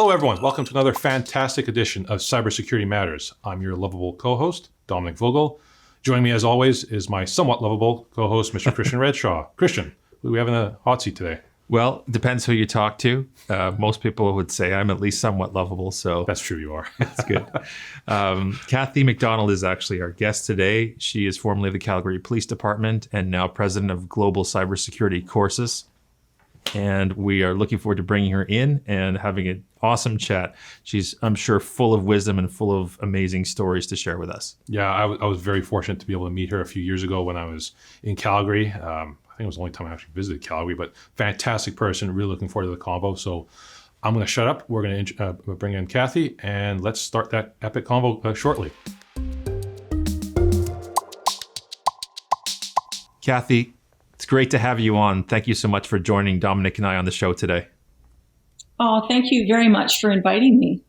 Hello, everyone. Welcome to another fantastic edition of Cybersecurity Matters. I'm your lovable co-host, Dominic Vogel. Joining me, as always, is my somewhat lovable co-host, Mr. Christian Redshaw. Christian, who do we have in the hot seat today? Well, depends who you talk to. Most people would say I'm at least somewhat lovable, so That's true, you are. that's good. Kathy Macdonald is actually our guest today. She is formerly of the Calgary Police Department and now president of Global Cybersecurity Courses. And we are looking forward to bringing her in and having an awesome chat. She's, I'm sure, full of wisdom and full of amazing stories to share with us. Yeah, I was very fortunate to be able to meet her a few years ago when I was in Calgary. I think it was the only time I actually visited Calgary, but fantastic person. Really looking forward to the convo. So I'm going to shut up. We're going to bring in Kathy, and let's start that epic convo shortly. Kathy, it's great to have you on. Thank you so much for joining Dominic and I on the show today. Oh, thank you very much for inviting me.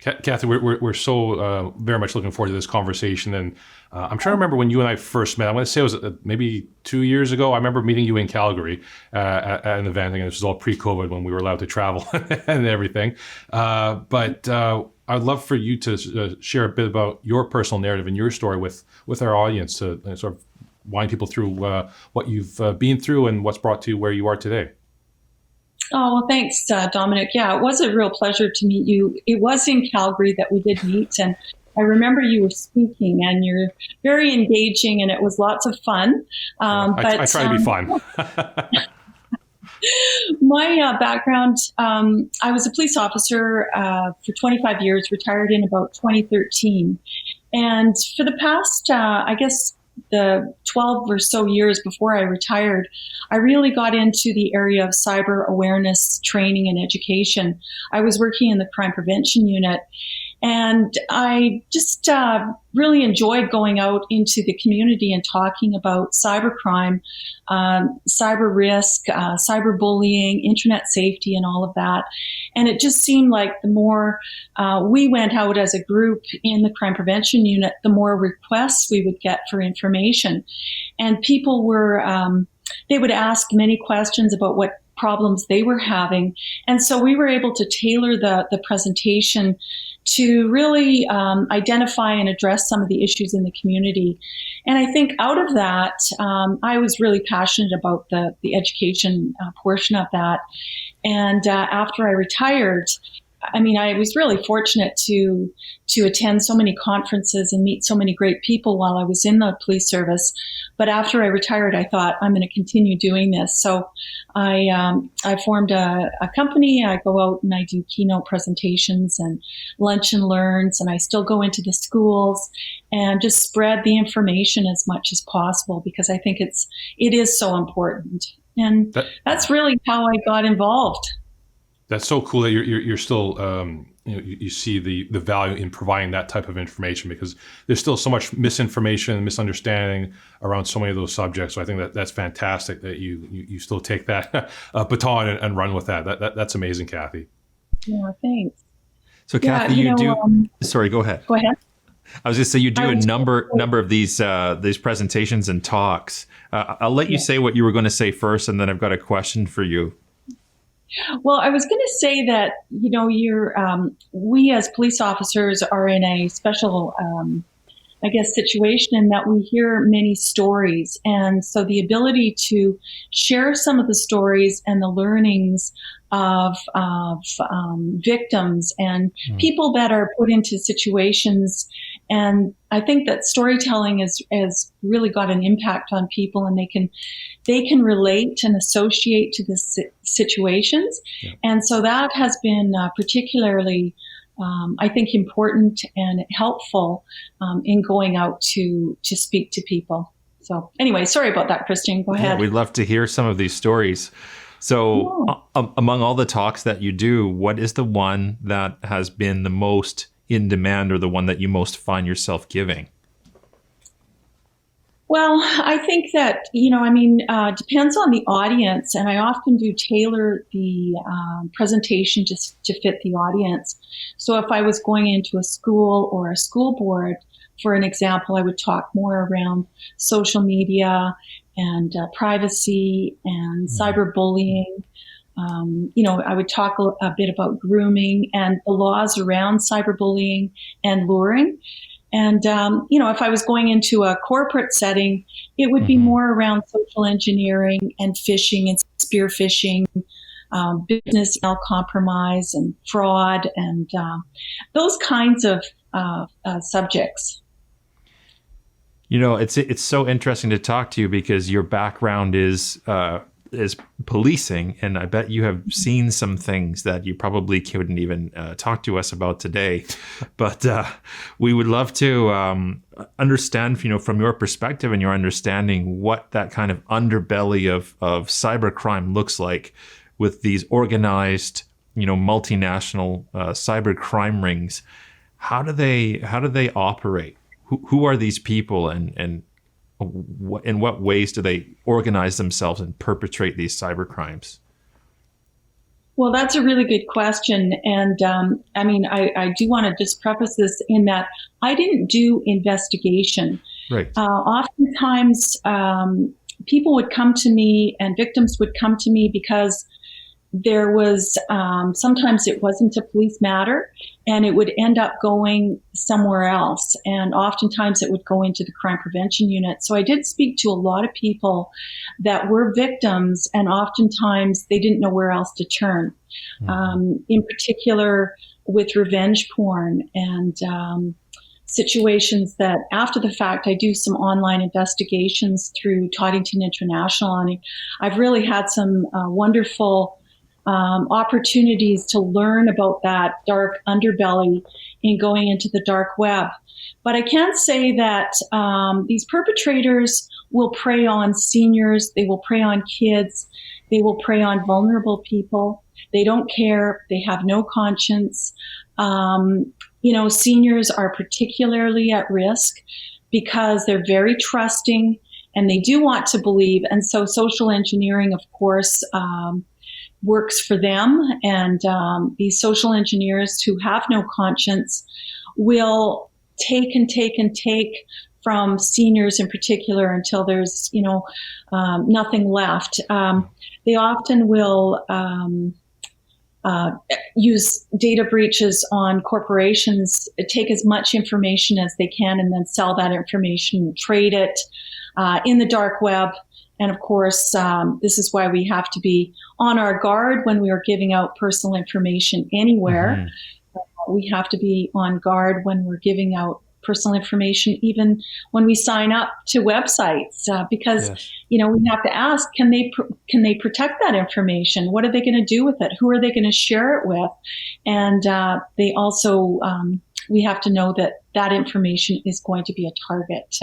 Kathy, we're so very much looking forward to this conversation. And I'm trying to remember when you and I first met. I'm going to say it was maybe 2 years ago. I remember meeting you in Calgary at an event. And this was all pre-COVID when we were allowed to travel and everything. But I'd love for you to share a bit about your personal narrative and your story with our audience to sort of wind people through what you've been through and what's brought to where you are today. Oh, well, thanks, Dominic. Yeah, it was a real pleasure to meet you. It was in Calgary that we did meet, and I remember you were speaking, and you're very engaging, and it was lots of fun. I try to be fun. My background, I was a police officer for 25 years, retired in about 2013. And for the past, I guess, the 12 or so years before I retired, I really got into the area of cyber awareness training and education. I was working in the crime prevention unit, and I just really enjoyed going out into the community and talking about cybercrime, cyber risk, cyberbullying, internet safety, and all of that. And it just seemed like the more we went out as a group in the crime prevention unit, the more requests we would get for information. And people were, they would ask many questions about what problems they were having. And so we were able to tailor the presentation to really identify and address some of the issues in the community. And I think out of that, I was really passionate about the education portion of that. And after I retired, I mean, I was really fortunate to attend so many conferences and meet so many great people while I was in the police service. But after I retired, I thought I'm going to continue doing this. So I formed a company. I go out and I do keynote presentations and lunch and learns, and I still go into the schools and just spread the information as much as possible because I think it is so important. And that's really how I got involved. That's so cool that you're still you see the value in providing that type of information because there's still so much misinformation and misunderstanding around so many of those subjects. So I think that's fantastic that you still take that baton and run with that. That's amazing, Kathy. Yeah, thanks. So Kathy, you do. Sorry, go ahead. Go ahead. I was going to say you do a number of these presentations and talks. I'll let you say what you were going to say first, and then I've got a question for you. Well, I was going to say that, we as police officers are in a special, situation in that we hear many stories. And so the ability to share some of the stories and the learnings of victims and people that are put into situations. And I think that storytelling has really got an impact on people, and they can relate and associate to the situations. Yeah. And so that has been particularly, I think, important and helpful in going out to speak to people. So anyway, sorry about that, Christine. Go ahead. Yeah, we'd love to hear some of these stories. So among all the talks that you do, what is the one that has been the most in demand or the one that you most find yourself giving? Well, I think that, depends on the audience, and I often do tailor the presentation just to fit the audience. So if I was going into a school or a school board, for an example, I would talk more around social media and privacy and cyberbullying, I would talk a bit about grooming and the laws around cyberbullying and luring. And, if I was going into a corporate setting, it would be more around social engineering and phishing and spear phishing, business email compromise and fraud and those kinds of subjects. It's so interesting to talk to you because your background is policing, and I bet you have seen some things that you probably couldn't even talk to us about today. But we would love to understand, from your perspective and your understanding, what that kind of underbelly of cybercrime looks like with these organized, multinational cyber crime rings. How do they operate? Who are these people, and in what ways do they organize themselves and perpetrate these cyber crimes? Well, that's a really good question. And I do want to just preface this in that I didn't do investigation. Right. Oftentimes, people would come to me and victims would come to me because there was, sometimes it wasn't a police matter and it would end up going somewhere else. And oftentimes it would go into the crime prevention unit. So I did speak to a lot of people that were victims, and oftentimes they didn't know where else to turn. In particular with revenge porn and, situations that after the fact, I do some online investigations through Toddington International. And I've really had some wonderful opportunities to learn about that dark underbelly in going into the dark web. But I can say that these perpetrators will prey on seniors, they will prey on kids, they will prey on vulnerable people. They don't care, they have no conscience. Seniors are particularly at risk because they're very trusting and they do want to believe. And so social engineering, of course, works for them. And these social engineers who have no conscience will take and take and take from seniors in particular until there's, nothing left. They often will use data breaches on corporations, take as much information as they can and then sell that information, trade it in the dark web. And of course, this is why we have to be on our guard when we are giving out personal information anywhere. We have to be on guard when we're giving out personal information, even when we sign up to websites, because we have to ask: can they protect that information? What are they going to do with it? Who are they going to share it with? And they also we have to know that that information is going to be a target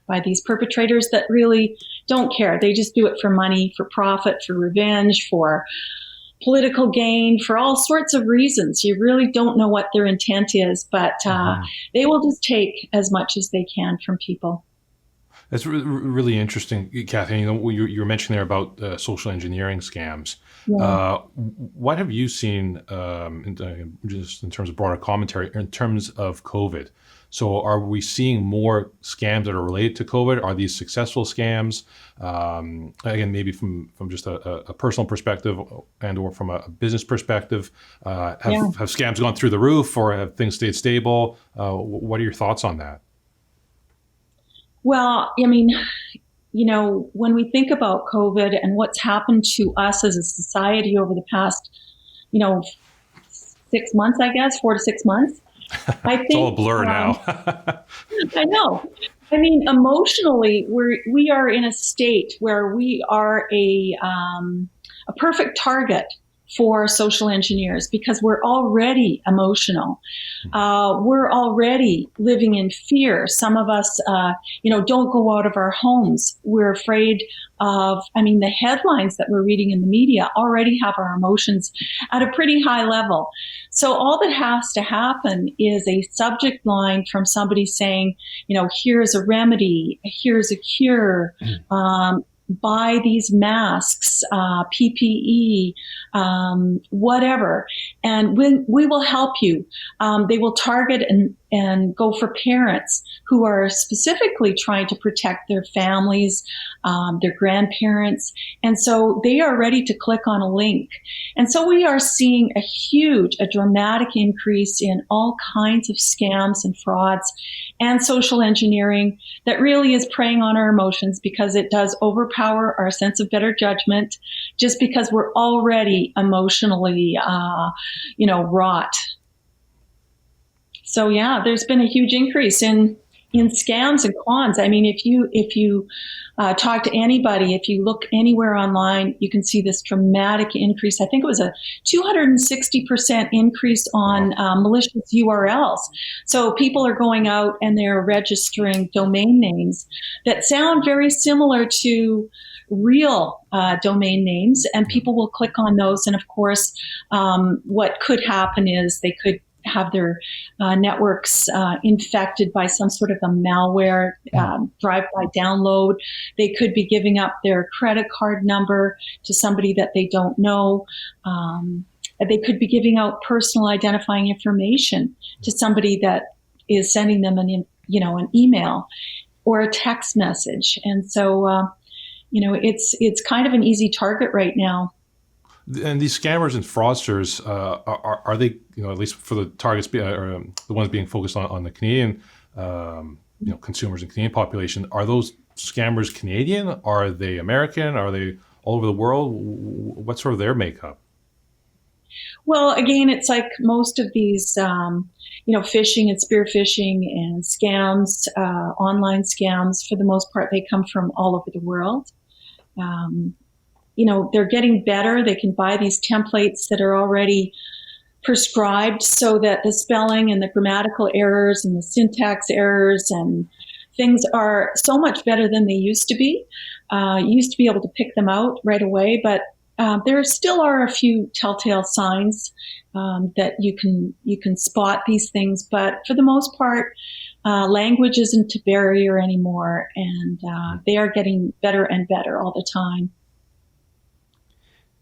by these perpetrators that really don't care. They just do it for money, for profit, for revenge, for political gain, for all sorts of reasons. You really don't know what their intent is, but they will just take as much as they can from people. That's really interesting, Kathy. You were mentioning there about social engineering scams. Yeah. What have you seen just in terms of broader commentary in terms of COVID? So are we seeing more scams that are related to COVID? Are these successful scams? Again, maybe from just a personal perspective and or from a business perspective, have scams gone through the roof or have things stayed stable? What are your thoughts on that? Well, when we think about COVID and what's happened to us as a society over the past, 6 months, I guess, 4 to 6 months, I think it's all a blur now. I know. Emotionally, we are in a state where we are a perfect target for social engineers because we're already emotional. We're already living in fear. Some of us, don't go out of our homes. We're afraid of, the headlines that we're reading in the media already have our emotions at a pretty high level. So all that has to happen is a subject line from somebody saying, here's a remedy, here's a cure, buy these masks, PPE, whatever, and we will help you. They will target and go for parents who are specifically trying to protect their families, their grandparents. And so they are ready to click on a link. And so we are seeing a dramatic increase in all kinds of scams and frauds and social engineering that really is preying on our emotions, because it does overpower our sense of better judgment, just because we're already emotionally, wrought. So yeah, there's been a huge increase in scams and cons. I mean, if you talk to anybody, if you look anywhere online, you can see this dramatic increase. I think it was a 260% increase on malicious URLs. So people are going out and they're registering domain names that sound very similar to real domain names, and people will click on those. And of course, what could happen is they could have their networks infected by some sort of a malware drive-by download. They could be giving up their credit card number to somebody that they don't know. They could be giving out personal identifying information to somebody that is sending them an email or a text message. And so, it's kind of an easy target right now. And these scammers and fraudsters, are they, at least for the targets, the ones being focused on the Canadian, consumers and Canadian population, are those scammers Canadian? Are they American? Are they all over the world? What's sort of their makeup? Well, again, it's like most of these, phishing and spear phishing and scams, online scams, for the most part, they come from all over the world. They're getting better. They can buy these templates that are already prescribed so that the spelling and the grammatical errors and the syntax errors and things are so much better than they used to be. You used to be able to pick them out right away, but there still are a few telltale signs that you can spot these things. But for the most part, language isn't a barrier anymore, and they are getting better and better all the time.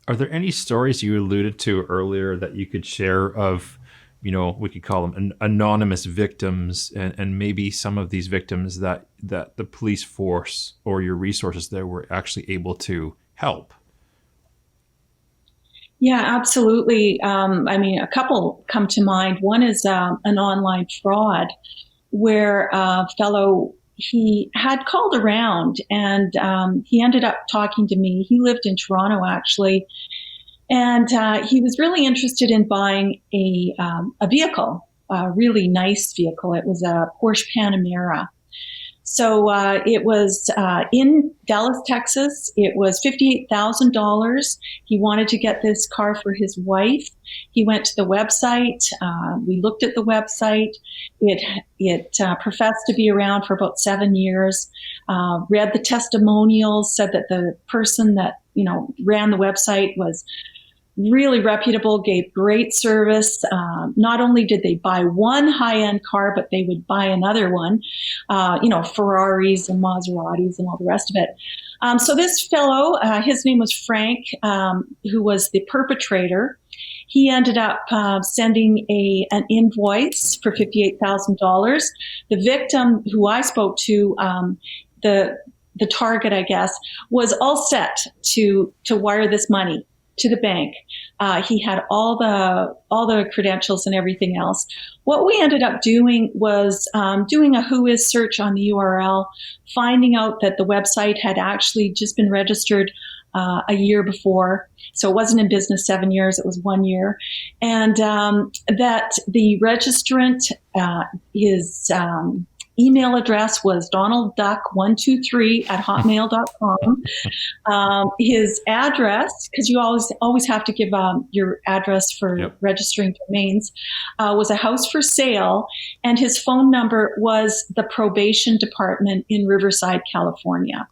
Are there any stories you alluded to earlier that you could share of, we could call them anonymous victims, and maybe some of these victims that the police force or your resources there were actually able to help? Yeah, absolutely. A couple come to mind. One is an online fraud where a fellow, he had called around and he ended up talking to me. He lived in Toronto, actually. And he was really interested in buying a vehicle, a really nice vehicle. It was a Porsche Panamera. So it was in Dallas, Texas. It was $58,000. He wanted to get this car for his wife. He went to the website. We looked at the website. It professed to be around for about 7 years. Read the testimonials, said that the person that ran the website was really reputable, gave great service. Not only did they buy one high-end car, but they would buy another one, Ferraris and Maseratis and all the rest of it. So this fellow, his name was Frank, who was the perpetrator. He ended up sending an invoice for $58,000. The victim who I spoke to, the target, I guess, was all set to wire this money to the bank. He had all the credentials and everything else. What we ended up doing was doing a who is search on the URL, finding out that the website had actually just been registered a year before. So it wasn't in business 7 years, it was 1 year. And that the registrant, his email address was donaldduck123@hotmail.com. His address, because you always have to give your address for registering domains, was a house for sale, and his phone number was the probation department in Riverside, California.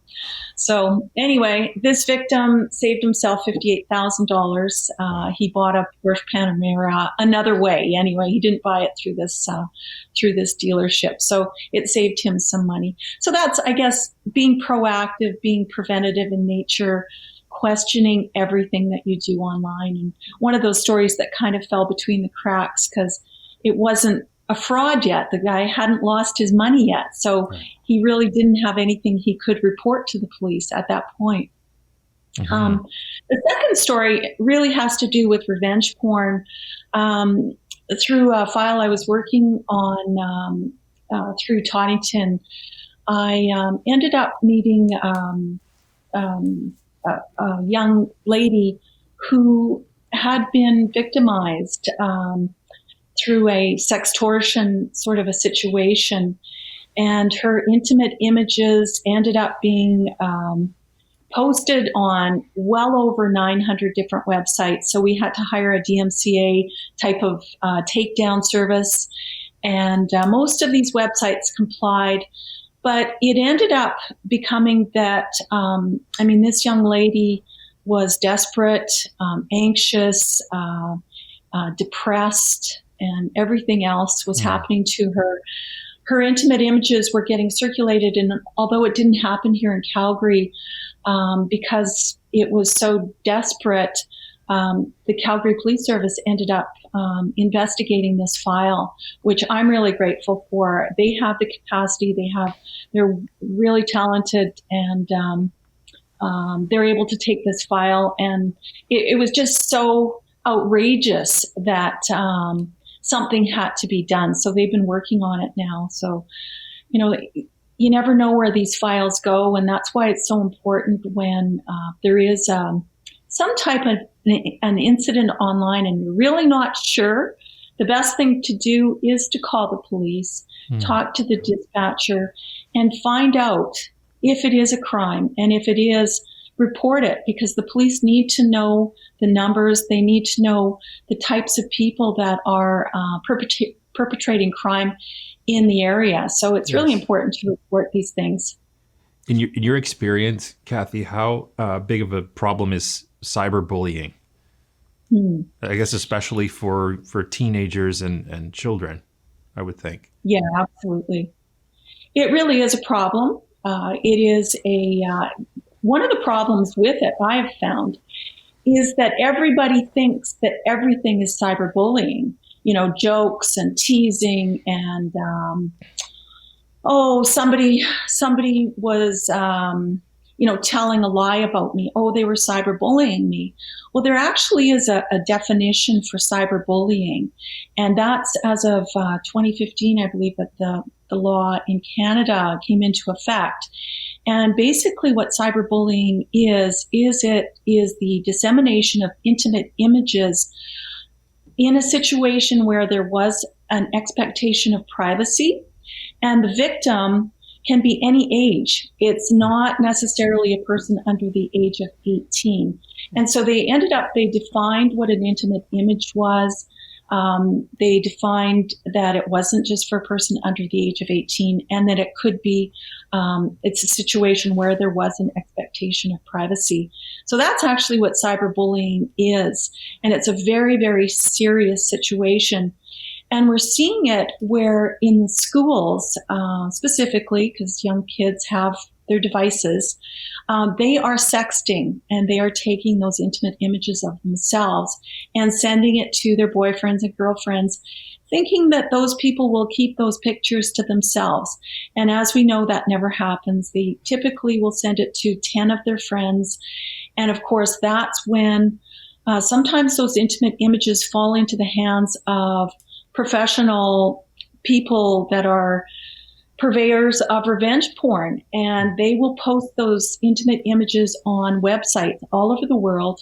So anyway, this victim saved himself $58,000. He bought a Porsche Panamera another way. Anyway, he didn't buy it through this dealership. So it saved him some money. So that's, I guess, being proactive, being preventative in nature, questioning everything that you do online. And one of those stories that kind of fell between the cracks because it wasn't a fraud yet. The guy hadn't lost his money yet. So he really didn't have anything he could report to the police at that point. Mm-hmm. The second story really has to do with revenge porn. Through a file I was working on through Toddington, I ended up meeting a young lady who had been victimized through a sextortion sort of a situation. And her intimate images ended up being posted on well over 900 different websites. So we had to hire a DMCA type of takedown service. And most of these websites complied. But it ended up becoming that, this young lady was desperate, anxious, depressed, and everything else was happening to her. Her intimate images were getting circulated, and although it didn't happen here in Calgary, because it was so desperate, the Calgary Police Service ended up investigating this file, which I'm really grateful for. They have the capacity, they're really talented, and they're able to take this file. And it was just so outrageous that something had to be done. So they've been working on it now. So, you never know where these files go, and that's why it's so important when there is some type of an incident online and you're really not sure. The best thing to do is to call the police, talk to the dispatcher, and find out if it is a crime, and if it is, report it, because the police need to know the numbers. They need to know the types of people that are perpetrating crime in the area. So it's really important to report these things. In your experience, Kathy, how big of a problem is cyberbullying? I guess especially for teenagers and children, I would think. Yeah, absolutely. It really is a problem. It is one of the problems with it, I've found, is that everybody thinks that everything is cyberbullying. Jokes and teasing and, somebody was, telling a lie about me. Oh, they were cyberbullying me. Well, there actually is a definition for cyberbullying. And that's as of 2015, I believe, that the law in Canada came into effect. And basically what cyberbullying is the dissemination of intimate images in a situation where there was an expectation of privacy, and the victim can be any age. It's not necessarily a person under the age of 18. And so they defined what an intimate image was. They defined that it wasn't just for a person under the age of 18, and that it could be, it's a situation where there was an expectation of privacy. So that's actually what cyberbullying is. And it's a very, very serious situation. And we're seeing it where in the schools, specifically, because young kids have their devices, they are sexting, and they are taking those intimate images of themselves and sending it to their boyfriends and girlfriends, thinking that those people will keep those pictures to themselves. And as we know, that never happens. They typically will send it to 10 of their friends. And of course, that's when sometimes those intimate images fall into the hands of professional people that are purveyors of revenge porn, and they will post those intimate images on websites all over the world.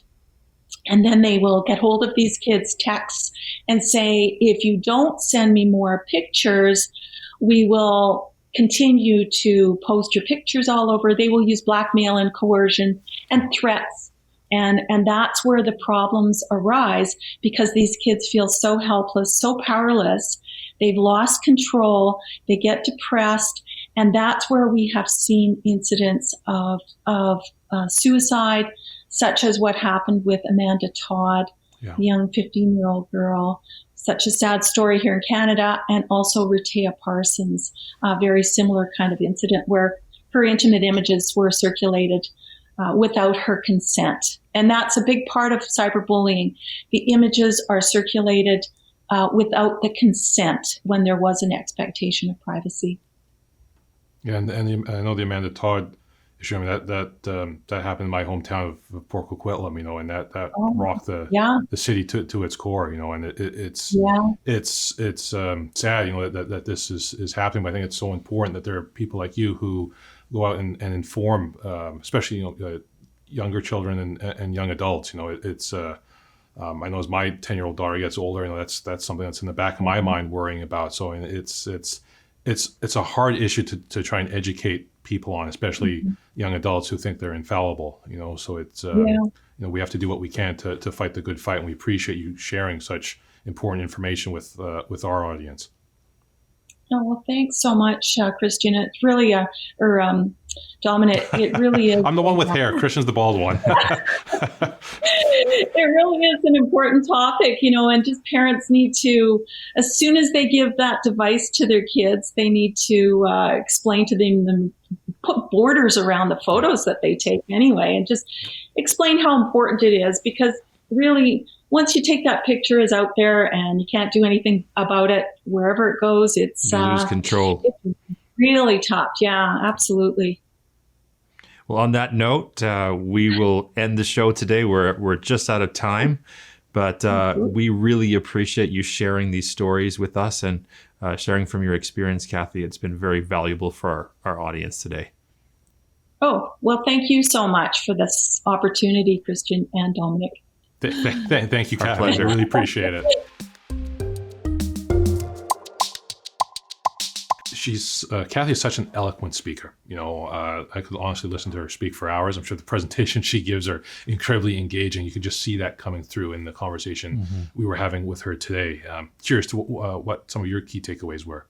And then they will get hold of these kids' texts and say, if you don't send me more pictures, we will continue to post your pictures all over. They will use blackmail and coercion and threats. And that's where the problems arise, because these kids feel so helpless, so powerless. They've lost control. They get depressed. And that's where we have seen incidents of suicide, such as what happened with Amanda Todd, the young 15-year-old girl. Such a sad story here in Canada. And also Rutea Parsons, a very similar kind of incident where her intimate images were circulated without her consent. And that's a big part of cyberbullying. The images are circulated without the consent when there was an expectation of privacy. Yeah, and I know the Amanda Todd issue. I mean, that happened in my hometown of Port Coquitlam, and that rocked Yeah, the city to its core, and it's yeah, sad, that this is happening. But I think it's so important that there are people like you who go out and inform, especially younger children and young adults. I know as my 10-year-old daughter gets older, that's something that's in the back of my mind worrying about. So it's a hard issue to try and educate people on, especially young adults who think they're infallible. So it's we have to do what we can to fight the good fight, and we appreciate you sharing such important information with our audience. Oh, well, thanks so much, Christian. It's really Dominic, it really is. I'm the one with hair. Christian's the bald one. It really is an important topic, and just parents need to, as soon as they give that device to their kids, they need to explain to them, put borders around the photos that they take anyway, and just explain how important it is, because really, once you take that picture is out there and you can't do anything about it, wherever it goes, You lose control. It's really tough. Yeah, absolutely. Well, on that note, we will end the show today. We're just out of time, but we really appreciate you sharing these stories with us and sharing from your experience, Kathy. It's been very valuable for our audience today. Oh, well, thank you so much for this opportunity, Christian and Dominic. Thank you, Our Kathy. pleasure. I really appreciate it. Kathy is such an eloquent speaker. I could honestly listen to her speak for hours. I'm sure the presentations she gives are incredibly engaging. You can just see that coming through in the conversation we were having with her today. Curious to what some of your key takeaways were.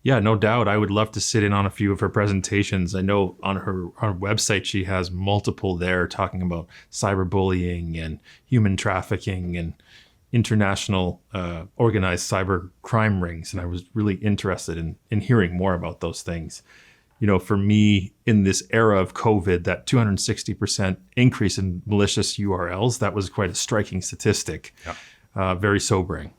Yeah, no doubt. I would love to sit in on a few of her presentations. I know on her website, she has multiple there talking about cyberbullying and human trafficking and international organized cyber crime rings. And I was really interested in hearing more about those things. For me, in this era of COVID, that 260% increase in malicious URLs, that was quite a striking statistic. Yeah. Very sobering.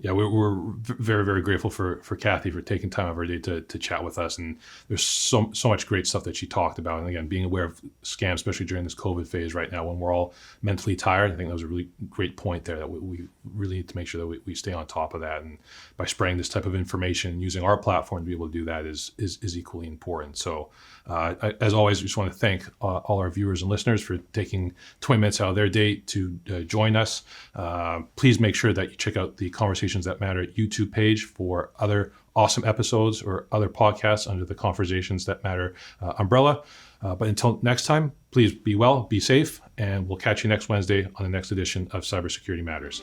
Yeah, we're very, very grateful for Kathy for taking time out of her day to chat with us. And there's so much great stuff that she talked about. And again, being aware of scams, especially during this COVID phase right now when we're all mentally tired. I think that was a really great point there, that we really need to make sure that we stay on top of that. And by spreading this type of information and using our platform to be able to do that is equally important. So as always, we just want to thank all our viewers and listeners for taking 20 minutes out of their day to join us. Please make sure that you check out the Conversations That Matter YouTube page for other awesome episodes or other podcasts under the Conversations That Matter umbrella. But until next time, please be well, be safe, and we'll catch you next Wednesday on the next edition of Cybersecurity Matters.